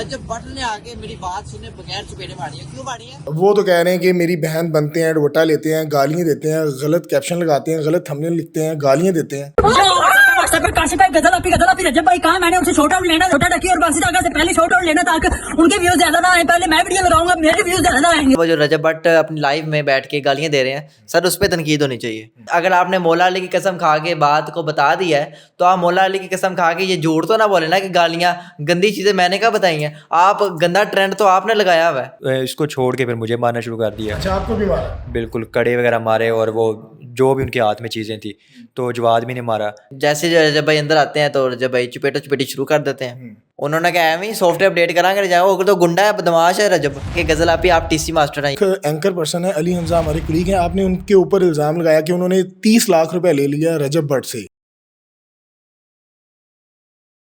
रजब भट्ट ने आके मेरी बात सुने बगैर चपेटे मारी है। क्यों मारी है? वो तो कह रहे हैं कि मेरी बहन बनते हैं, डोटा लेते हैं, गालियां देते हैं, गलत कैप्शन लगाते हैं, गलत थंबनेल लिखते हैं, गालियां देते हैं। काशिफ भाई गजल आपी रजब भाई कहा मैंने उनसे शॉर्ट आउट लेना, छोटा टकी और बासित आगा से पहले शॉर्ट आउट लेना ताकि उनके व्यूज ज्यादा ना आए। पहले मैं वीडियो लगाऊंगा, मेरे व्यूज ज्यादा आएंगे। वो जो रजब भट्ट अपनी लाइव में बैठ के गालियां दे रहे हैं सर, उस पर तनकीद होनी चाहिए। अगर आपने मौला अली की कसम खा के बात को बता दिया है तो आप मौला अली की कसम खा के ये झूठ तो ना बोले ना कि गालियां गंदी चीजें मैंने क्या बताई हैं। आप गंदा ट्रेंड तो आपने लगाया हुआ है। इसको छोड़ के फिर मुझे मारना शुरू कर दिया। अच्छा, आपको भी मारा? बिल्कुल, कड़े वगैरह मारे और वो जो भी उनके हाथ में चीज़ें थी, तो जवाद भी ने मारा। जैसे रजब भाई अंदर आते हैं तो रजब भाई चपेटी शुरू कर देते हैं। उन्होंने कहा है सॉफ्टवेयर अपडेट करांगे जाओ, तो गुंडा है, बदमाश है रजब के। गजल आप ही आप टीसी मास्टर हैं। एक एंकर पर्सन है अली हमजा, हमारे कुलीग हैं। आपने उनके ऊपर इल्जाम लगाया कि उन्होंने 30 लाख रुपए ले लिया रजब भट्ट से।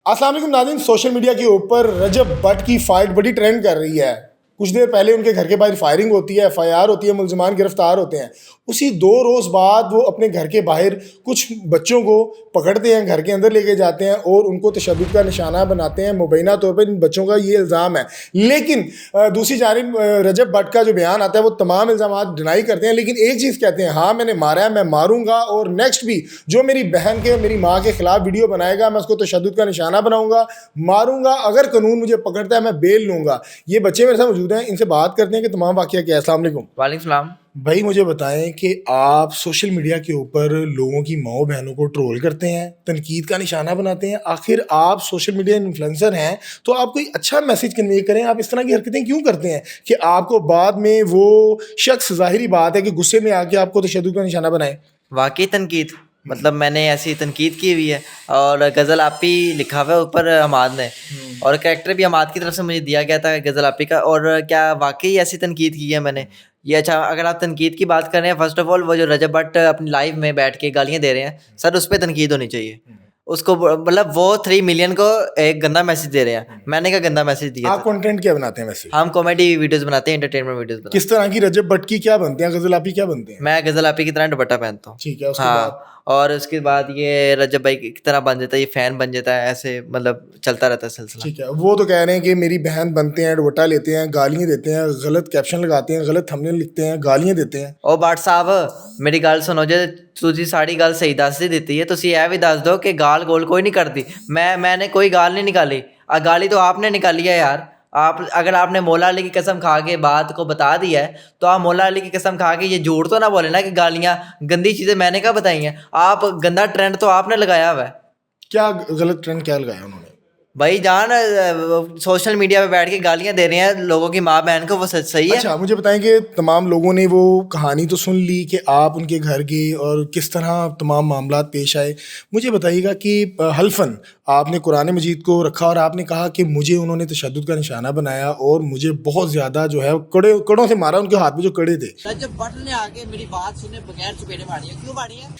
अस्सलाम वालेकुम नाज़रीन, सोशल मीडिया के ऊपर रजब भट्ट की फाइट बड़ी ट्रेंड कर रही है। कुछ देर पहले उनके घर के बाहर फायरिंग होती है, FIR होती है, मुल्ज़िमान गिरफ्तार होते हैं। उसी 2 रोज़ बाद वो अपने घर के बाहर कुछ बच्चों को पकड़ते हैं, घर के अंदर लेके जाते हैं और उनको तशद्दुद का निशाना बनाते हैं। मुबैना तौर पर इन बच्चों का ये इल्ज़ाम है। लेकिन दूसरी जानिब रजब भट्ट का जो बयान आता है वो तमाम इल्ज़ामात डिनाई करते हैं, लेकिन एक चीज़ कहते हैं, हाँ मैंने मारा है, मैं मारूंगा और नेक्स्ट भी जो मेरी बहन के, मेरी माँ के खिलाफ वीडियो बनाएगा मैं उसको तशद्दुद का निशाना बनाऊंगा, मारूंगा। अगर कानून मुझे पकड़ता है मैं बेल लूंगा। ये बच्चे मेरे साथ मौजूद हैं, इनसे बात करते हैं कि तमाम वाक़या क्या है। अस्सलाम वालेकुम। वालेकुम सलाम। भाई मुझे बताएं कि आप सोशल मीडिया के ऊपर लोगों की माओ बहनों को ट्रोल करते हैं, तनकीद का निशाना बनाते हैं। आखिर आप सोशल मीडिया इन्फ्लुएंसर हैं तो आप कोई अच्छा मैसेज कन्वे करें। आप इस तरह की हरकतें क्यों करते हैं कि आपको बाद में वो शख्स, जाहिर बात है कि गुस्से में आके आपको तशद्दुद का निशाना बनाए? वाकई तनकीद, मतलब मैंने ऐसी तनकीद की हुई है और गज़ल आपी लिखा हुआ है ऊपर हमाद ने, और कैरेक्टर भी हमाद की तरफ से मुझे दिया गया था गज़ल आपी का। और क्या वाकई ऐसी तनकीद की है मैंने ये? अच्छा, अगर आप तनकीद की बात कर रहे हैं, फर्स्ट ऑफ ऑल वो जो रजब भट्ट अपनी लाइव में बैठ के गालियाँ दे रहे हैं सर, उस पर तनकीद होनी चाहिए। उसको मतलब वो 3 मिलियन को एक गंदा मैसेज दे रहे हैं। मैंने क्या गंदा मैसेज दिया? आप कंटेंट क्या बनाते हैं वैसे? हम कॉमेडी वीडियोस बनाते हैं, एंटरटेनमेंट वीडियोस बनाते किस तरह की रजब भट्ट की क्या बनते हैं, गजल आपी क्या बनते हैं? हैं। मैं गज़ल आपी की तरह दुपट्टा पहनता हूँ। ठीक है, उसके हाँ, बाद? और उसके बाद ये रजब भाई की तरह बन जाता है, ये फैन बन जाता है, ऐसे मतलब चलता रहता है सिलसिला। ठीक है, वो तो कह रहे हैं कि मेरी बहन बनते हैं, डोटा लेते हैं, गालियां देते हैं, गलत कैप्शन लगाते हैं, गलत थंबनेल लिखते हैं, गालियां देते हैं। ओ बाट साहब मेरी गल सुनो, जे तुझी साड़ी गल सही दस ही दी है, तुसी यह भी दस दो कि गाल गोल कोई नहीं करती। मैंने कोई गाल नहीं निकाली, गाली तो आपने निकाली है यार। आप अगर आपने मौला अली की कसम खा के बात को बता दिया है तो आप मौला अली की कसम खा के ये झूठ तो ना बोले ना कि गालियां गंदी चीज़ें मैंने क्या बताई हैं। आप गंदा ट्रेंड तो आपने लगाया हुआ है। क्या गलत ट्रेंड क्या लगाया उन्होंने? भाई जान, सोशल मीडिया पे बैठ के गालियां दे रहे हैं लोगों की माँ बहन को, वो सही है? अच्छा, मुझे बताएं कि तमाम लोगों ने वो कहानी तो सुन ली कि आप उनके घर गए और किस तरह तमाम मामलात पेश आए। मुझे बताइएगा कि हल्फन आपने कुरान मजीद को रखा और आपने कहा कि मुझे उन्होंने तशद्दुद का निशाना बनाया और मुझे बहुत ज़्यादा जो है कड़ों से मारा, उनके हाथ में जो कड़े थे। रजब भट्ट ने आके मेरी बात सुने बगैर चपेटे मारी है। क्यों मारी है?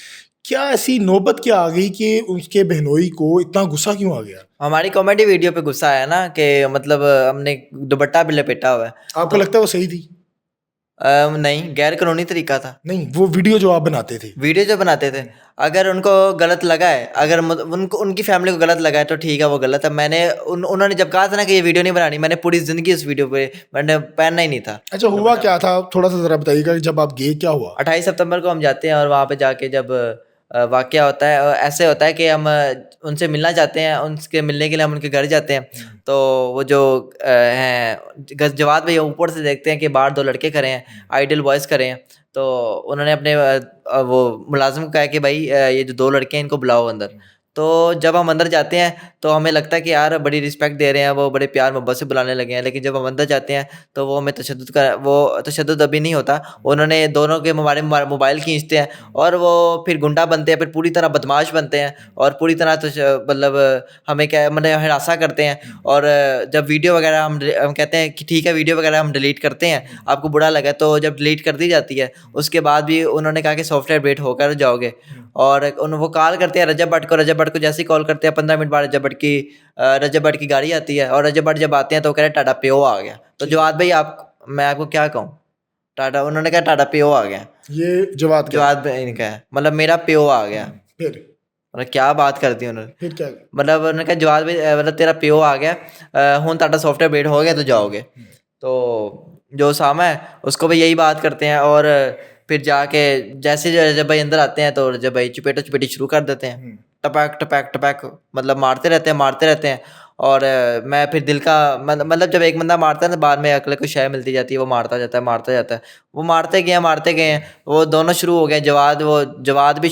क्या ऐसी नौबत क्या आ गई कि उसके बहनोई को इतना गुस्सा क्यों आ गया? हमारी कॉमेडी वीडियो पे गुस्सा आया ना, कि मतलब हमने दुपट्टा भी लपेटा हुआ है। आपको लगता है वो सही थी? नहीं, गैर कानूनी तरीका था। नहीं, वो वीडियो जो आप बनाते थे। वीडियो जो बनाते थे, अगर उनको गलत लगा है, अगर उनको उनकी फैमिली को गलत लगा है तो ठीक है, वो गलत है। उन्होंने जब कहा था ना कि ये वीडियो नहीं बनानी, मैंने पूरी ज़िंदगी उस वीडियो पे मैंने पहनना ही नहीं था। अच्छा, हुआ क्या था थोड़ा सा ज़रा बताइएगा, जब आप गए क्या हुआ? 28 सितंबर को हम जाते हैं और वहाँ पे जाके जब वाक़या होता है, ऐसे होता है कि हम उनसे मिलना चाहते हैं। उनसे मिलने के लिए हम उनके घर जाते हैं तो वो जो हैं जवाद भैया ऊपर से देखते हैं कि बाहर 2 लड़के खड़े हैं, आइडल बॉयज़ खड़े हैं। तो उन्होंने अपने वो मुलाजिम को कहा कि भाई ये जो 2 लड़के हैं इनको बुलाओ अंदर। तो जब हम अंदर जाते हैं तो हमें लगता है कि यार बड़ी रिस्पेक्ट दे रहे हैं, वो बड़े प्यार मोहब्बत से बुलाने लगे हैं। लेकिन जब हम अंदर जाते हैं तो वो हमें तशद्दुद अभी नहीं होता। उन्होंने दोनों के मोबाइल खींचते हैं और वो फिर गुंडा बनते हैं, फिर पूरी तरह बदमाश बनते हैं और पूरी तरह मतलब हमें क्या मतलब हरासा करते हैं। और जब वीडियो वगैरह हम कहते हैं कि ठीक है वीडियो वगैरह हम डिलीट करते हैं, आपको बुरा लगा तो जब डिलीट कर दी जाती है उसके बाद भी उन्होंने कहा कि सॉफ्टवेयर अपडेट होकर जाओगे। और वो कॉल करते हैं रजब भट्ट को जैसे ही कॉल करते हैं 15 मिनट बाद रजब भट्ट की गाड़ी आती है और रजब भट्ट जब आते हैं तो कह रहे टाटा प्यो आ गया। तो जवाद भाई मैं आपको क्या कहूँ, टाटा, उन्होंने कहा टाटा प्यो आ गया। ये जवाद भाई ने कहा मतलब मेरा प्यो आ गया। फिर मतलब क्या बात कर दी उन्होंने। फिर क्या? मतलब उन्होंने कहा जवाब भी मतलब तेरा प्यो आ गया, हुन ताड़ा सॉफ्टवेयर अपडेट हो गया तो जाओगे। तो जो उसामा है उसको भी यही बात करते हैं, और फिर जाके जैसे रजब भाई अंदर आते हैं तो रजब भाई चुपेटी शुरू कर देते हैं, टपैक टपैक टपैक, मतलब मारते रहते हैं। और मैं फिर दिल का मतलब जब एक बंदा मारता है ना, बाद में अगले को शय मिलती जाती है, वो मारता जाता है। वो मारते गए हैं, वो दोनों शुरू हो गए। जवाद भी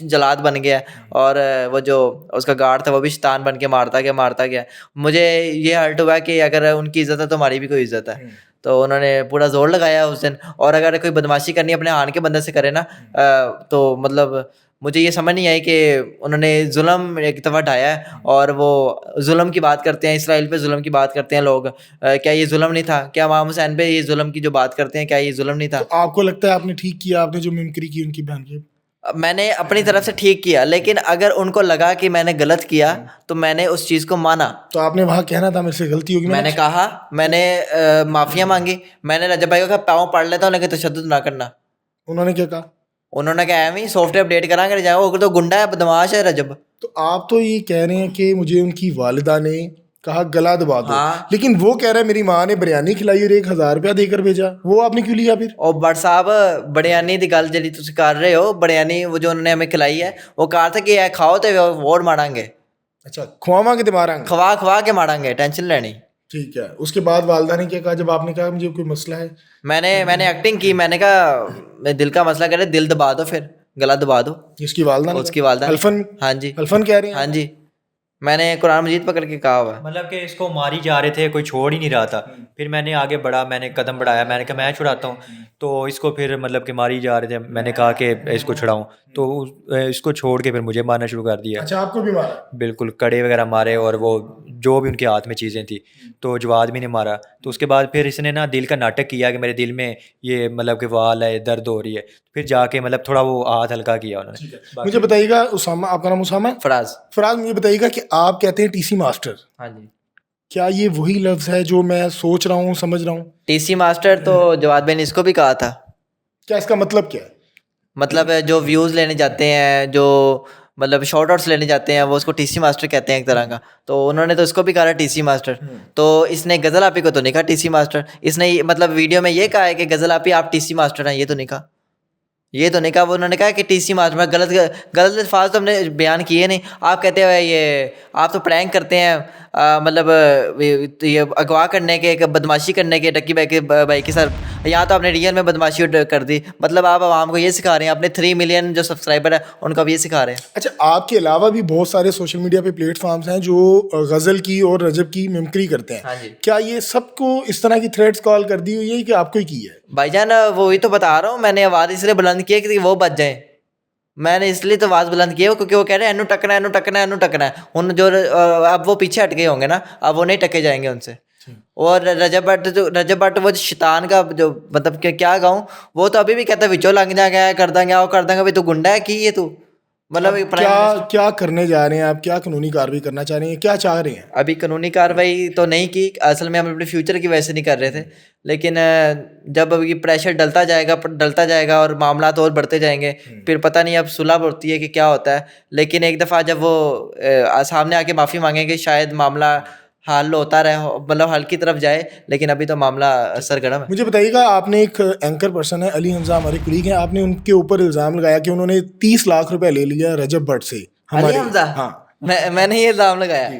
जलाद बन गया, और वो जो उसका गार्ड था वो भी शैतान बन के मारता गया। मुझे ये हर्ट हुआ कि अगर उनकी इज्जत है तो हमारी भी कोई इज्जत है। तो उन्होंने पूरा जोर लगाया उस दिन। और अगर कोई बदमाशी करनी अपने हान के बंदे से करे ना, तो मतलब मुझे ये समझ नहीं आई कि उन्होंने जुल्म एक दफ़ा ढाया है, और वो जुल्म की बात करते हैं, इसराइल पे जुल्म की बात करते हैं लोग। क्या ये जुल्म नहीं था? क्या इमाम हुसैन पे ये जुल्म की जो बात करते हैं, क्या ये जुल्म नहीं था? तो आपको लगता है आपने ठीक किया, आपने जो मिमिक्री की उनकी बहन की? मैंने अपनी तरफ से ठीक किया, लेकिन अगर उनको लगा कि मैंने गलत किया तो मैंने उस चीज़ को माना। तो आपने वहाँ कहना था मेरे से गलती होगी, मैंने कहा, मैंने माफ़िया मांगी, मैंने रजब भाई को कहा पाँव पढ़ लेता हूँ लेकिन तशद्दुद ना करना। उन्होंने क्या कहा? उन्होंने कहा एवं ही सॉफ्टवेयर अपडेट करांगे जाओ, वो तो गुंडा है, बदमाश है रजब। तो आप तो ये कह रहे हैं कि मुझे उनकी वालिदा ने कहा गला दबा दो, हाँ। लेकिन वो कह रहा है मेरी माँ ने बिरयानी खिलाई और 1000 रुपया देकर भेजा, वो आपने क्यों लिया फिर? और बट साहब बड़ियानी दी गल जी तुम कर रहे हो, बड़ियानी वो जो उन्होंने हमें खिलाई है, वो कहा था कि यह खाओ तो वोट मारांगे, अच्छा, खुआवांगे तो मारांगे, खवा के मारांगे, टेंशन लेनी। ठीक है। उसके बाद वालिदा ने क्या कहा जब आपने कहा मुझे कोई मसला है? मैंने एक्टिंग की, मैंने कहा मैं दिल का मसला करे, दिल दबा दो, फिर गला दबा दो। इसकी वालिदा ने? उसकी वालिदा ने। अल्फन? हाँ जी, अल्फन कह रहे हैं? हाँ जी, मैंने कुरान मजीद पकड़ के कहा हुआ है। मतलब कि इसको मारी जा रहे थे, कोई छोड़ ही नहीं रहा था। फिर मैंने आगे बढ़ा, मैंने कदम बढ़ाया, मैंने कहा मैं छुड़ाता हूँ। तो इसको फिर मतलब कि मारी जा रहे थे, मैंने कहा कि इसको छुड़ाऊँ, तो इसको छोड़ के फिर मुझे मारना शुरू कर दिया। अच्छा, आपको भी मारा? बिल्कुल, कड़े वगैरह मारे, और वो जो भी उनके हाथ में चीज़ें थी, तो जवाद भी ने मारा। तो उसके बाद फिर इसने ना दिल का नाटक किया कि मेरे दिल में ये मतलब कि वाल है, दर्द हो रही है। फिर जाके मतलब थोड़ा वो हाथ हल्का किया उन्होंने। मुझे बताइएगा, उसामा, आपका नाम उसामा है? फराज। फराज, मुझे बताइएगा कि आप कहते हैं टीसी मास्टर, हाँ जी, क्या ये वही लफ्ज़ है जो मैं सोच रहा हूँ, समझ रहा हूँ? टीसी मास्टर तो जवाद भाई ने इसको भी कहा था। क्या इसका मतलब क्या है? मतलब जो व्यूज़ लेने जाते हैं, जो मतलब शॉर्ट आउट्स लेने जाते हैं, वो उसको टीसी मास्टर कहते हैं एक तरह का। तो उन्होंने तो इसको भी कहा टीसी मास्टर। तो इसने गज़ल आपी को तो नहीं कहा टीसी मास्टर, इसने मतलब वीडियो में ये कहा है कि गज़ल आपी आप टीसी मास्टर हैं, ये तो नहीं कहा, ये तो नहीं कहा। वो उन्होंने कहा कि टीसी मास्टर, मैं गलत अल्फाज तो हमने बयान किए नहीं। आप कहते हैं ये आप तो प्रैंक करते हैं, मतलब ये अगवा करने के, बदमाशी करने के, टक्की भाई के साथ, यहाँ तो आपने रियल में बदमाशी कर दी। मतलब आप आवाम को ये सिखा रहे हैं, अपने 3 मिलियन जो सब्सक्राइबर है उनको अब ये सिखा रहे हैं। अच्छा, आपके अलावा भी बहुत सारे सोशल मीडिया पे प्लेटफॉर्म्स हैं जो गज़ल की और रजब की मिमिक्री करते हैं। हाँ जी। क्या ये सबको इस तरह की थ्रेड्स कॉल कर दी हुई है कि आपको ही की है? भाईजान वही तो बता रहा हूँ, मैंने आवाज़ इसलिए बुलंद की है कि वो बच जाए। मैंने इसलिए तो आवाज़ बुलंद की है क्योंकि वो कह रहे हैं एनू टकना है, एनू टकना है, एनू टकना है। उन जो अब वो पीछे हट गए होंगे ना, अब वो नहीं टके जाएंगे उनसे। और रजब भट्ट वो शैतान का जो मतलब क्या गाऊँ, वो तो अभी भी कहता है विचो लग जाएगा, कर देंगे वो कर देंगे, भाई तू गुंडा है कि ये तू मतलब क्या करने जा रहे हैं आप? क्या कानूनी कार्रवाई करना चाह रहे हैं? क्या चाह रहे हैं? अभी कानूनी कार्रवाई तो नहीं की, असल में हम अपने फ्यूचर की वजह से नहीं कर रहे थे। लेकिन जब अभी प्रेशर डलता जाएगा और मामला तो और बढ़ते जाएंगे, फिर पता नहीं अब सुलह होती है कि क्या होता है। लेकिन एक दफ़ा जब वो सामने आके माफ़ी मांगेंगे, शायद मामला हल होता रहे, मतलब हल की तरफ जाए। लेकिन अभी तो मामला सरगर्म है। मुझे बताइएगा, आपने एक एंकर पर्सन है अली हमजा, हमारे कुलीग हैं, आपने उनके ऊपर इल्ज़ाम लगाया कि उन्होंने 30 लाख रुपए ले लिया रजब भट्ट से। अली हमजा? हाँ। मैंने ये इल्ज़ाम लगाया?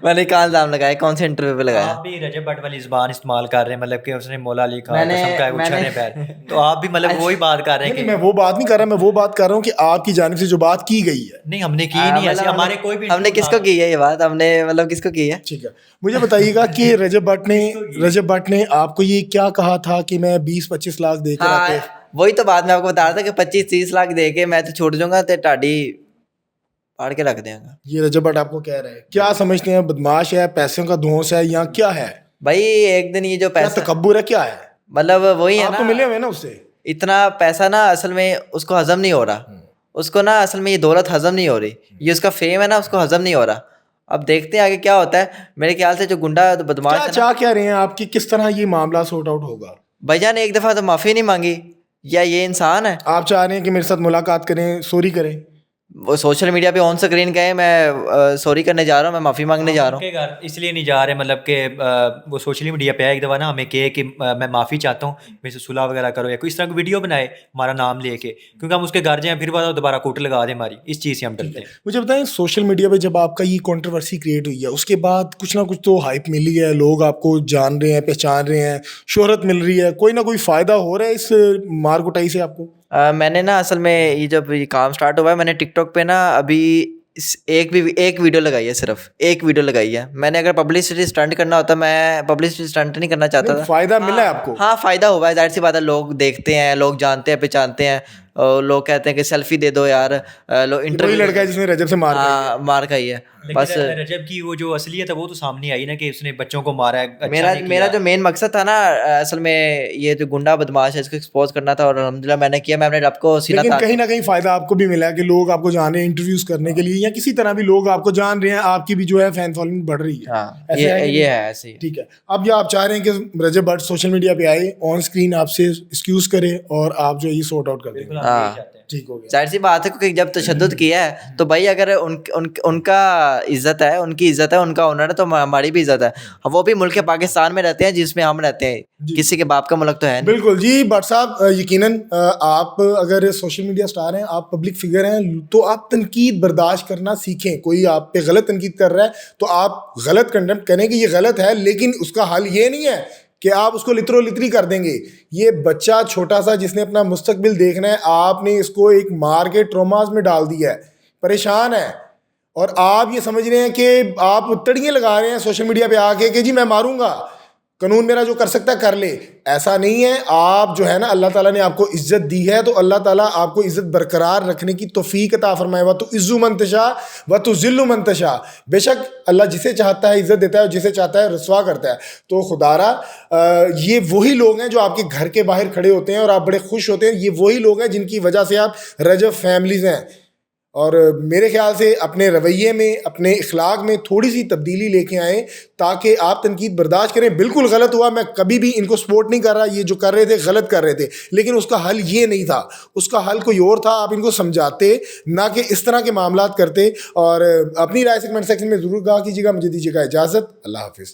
मैंने कहाँ इल्ज़ाम लगाया, कौन से इंटरव्यू पे लगाया? आप भी रजब भट्ट वाली ज़बान इस्तेमाल कर रहे हैं, मतलब कि उसने मौला अली खान मैंने- कसम का है, मैंने- उछाने पैर। तो आप भी मतलब वही बात कर रहे हैं नहीं, कि मैं वो बात नहीं कर रहा, मैं वो बात कर रहा हूँ कि आपकी जानिब से जो बात की गई है। नहीं, हमने की ही नहीं ऐसी, हमारे कोई भी हमने किसको की है ये बात, हमने मतलब किसको की है? ठीक है, मुझे बताइएगा कि रजब भट्ट ने आपको ये क्या कहा था कि मैं 20-25 लाख देकर हाँ, आके? वही तो बात मैं आपको बता रहा था कि 25-30 लाख दे के मैं तो छूट जाऊंगा, तो टाडी फाड़ के रख देंगे। ये रजब भट्ट आपको कह रहे हैं, क्या समझते हैं? बदमाश है, पैसों का धौंस है, या क्या है? भाई एक दिन ये जो क्या पैसा तकब्बुर है, क्या है? मतलब वही है आप तो ना, मिले हुए ना उससे। इतना पैसा ना असल में उसको हजम नहीं हो रहा। उसको ना असल में ये दौलत हजम नहीं हो रही, ये उसका फेम है ना, उसको हजम नहीं हो रहा। अब देखते हैं आगे क्या होता है। मेरे ख्याल से जो गुंडा बदमाश क्या है ना, चाह क्या रहे हैं आपकी, किस तरह ये मामला सॉर्ट आउट होगा? भाईजान एक दफ़ा तो माफ़ी नहीं मांगी, या ये इंसान है? आप चाह रहे हैं कि मेरे साथ मुलाकात करें, सॉरी करें? वो सोशल मीडिया पे ऑन स्क्रीन गए, मैं सॉरी करने जा रहा हूँ, मैं माफ़ी मांगने जा रहा हूँ। उनके घर इसलिए नहीं जा रहे मतलब कि वो सोशल मीडिया पे आए एक दफ़ा ना हमें कहे कि मैं माफ़ी चाहता हूँ, मेरे से सुलह वगैरह करो, या कोई इस तरह की वीडियो बनाए हमारा नाम लेके, क्योंकि हम उसके घर जाएं फिर बाद दोबारा कूट लगा दें हमारी, इस चीज़ से हम डरते हैं। मुझे बताएं, सोशल मीडिया पे जब आपका ये कंट्रोवर्सी क्रिएट हुई है उसके बाद कुछ ना कुछ तो हाइप मिली है, लोग आपको जान रहे हैं, पहचान रहे हैं, शोहरत मिल रही है, कोई ना कोई फ़ायदा हो रहा है इस मार कुटाई से आपको? मैंने ना असल में ये जब ये काम स्टार्ट हुआ है, मैंने टिकटॉक पे ना अभी एक वीडियो लगाई है, सिर्फ एक वीडियो लगाई है मैंने। अगर पब्लिसिटी स्टंट करना होता, मैं पब्लिसिटी स्टंट नहीं करना चाहता था। फ़ायदा मिला है आपको? हाँ, फ़ायदा हुआ है, जाहिर सी बात है, लोग देखते हैं, लोग जानते हैं, पहचानते हैं, और लोग कहते हैं कि सेल्फी दे दो यार, लोग वही इंटरव्यू लड़का है जिसने रजब से मार खाई है। हाँ, मार खाई है। बस लेकिन रजब की वो जो असलियत है वो तो सामने आई ना कि उसने बच्चों को मारा है, अच्छा मेरा नहीं मेरा किया। जो मेन मकसद था ना, असल में ये जो गुंडा बदमाश है इसको एक्सपोज करना था, और अल्हम्दुलिल्लाह मैंने किया। मैं अपने रब को सीना लेकिन तान कहीं ना कहीं फ़ायदा आपको भी मिला है कि लोग आपको जान रहे हैं इंटरव्यूज़ करने के लिए, या किसी तरह भी लोग आपको जान रहे हैं, आपकी भी जो है फैन फॉलोइंग बढ़ रही है। हाँ, ऐसा है कि ये नहीं? है ऐसे ही। ठीक है। अब ये आप चाह रहे हैं कि रजब भट्ट सोशल मीडिया पे आए, ऑन स्क्रीन आपसे एक्सक्यूज़ करे और आप जो ये सॉर्ट आउट कर बिल्कुल देंगे। हम यही हाँ। चाहते हैं। ठीक हो गया। जाहिर सी बात है, क्योंकि जब तशद्दुद किया है तो भाई अगर उनका इज्जत है, उनकी इज्जत है, उनका ऑनर है, तो हमारी भी इज्जत है। वो भी मुल्क पाकिस्तान में रहते हैं जिसमें हम रहते हैं, किसी के बाप का मुल्क तो है नहीं। बिल्कुल जी भट्ट साहब, यकीनन आप अगर सोशल मीडिया स्टार हैं, आप पब्लिक फिगर हैं, तो आप तनकीद बर्दाश्त करना सीखें। कोई आप पे गलत तनकीद कर रहा है तो आप गलत कंडेम करें कि ये गलत है, लेकिन उसका हल ये नहीं है कि आप उसको लितरो लितरी कर देंगे। ये बच्चा छोटा सा जिसने अपना मुस्तकबिल देखना है, आपने इसको एक मार के ट्रोमास में डाल दिया है, परेशान है, और आप ये समझ रहे हैं कि आप तड़ियाँ लगा रहे हैं सोशल मीडिया पे आके कि जी मैं मारूंगा, कानून मेरा जो कर सकता है कर ले। ऐसा नहीं है। आप जो है ना, अल्लाह ताला ने आपको इज्जत दी है, तो अल्लाह ताला आपको इज्जत बरकरार रखने की तौफीक अता फरमाए। व तो इज़्ज़ु मन तशा व तो ज़िल्लु मन तशा। बेशक अल्लाह जिसे चाहता है इज्जत देता है और जिसे चाहता है रसवा करता है। तो खुदारा, ये वही लोग हैं जो आपके घर के बाहर खड़े होते हैं और आप बड़े खुश होते हैं। ये वही लोग हैं जिनकी वजह से आप रजब फैमिलीज़ हैं। और मेरे ख्याल से अपने रवैये में, अपने इखलाक में थोड़ी सी तब्दीली लेके आएँ ताकि आप तनकीद बर्दाश्त करें। बिल्कुल गलत हुआ, मैं कभी भी इनको सपोर्ट नहीं कर रहा, ये जो कर रहे थे गलत कर रहे थे, लेकिन उसका हल ये नहीं था, उसका हल कोई और था। आप इनको समझाते, ना कि इस तरह के मामलात करते। और अपनी राय से कमेंट सेक्शन में ज़रूर कहा कीजिएगा। मुझे दीजिएगा इजाज़त। अल्लाह हाफिज़।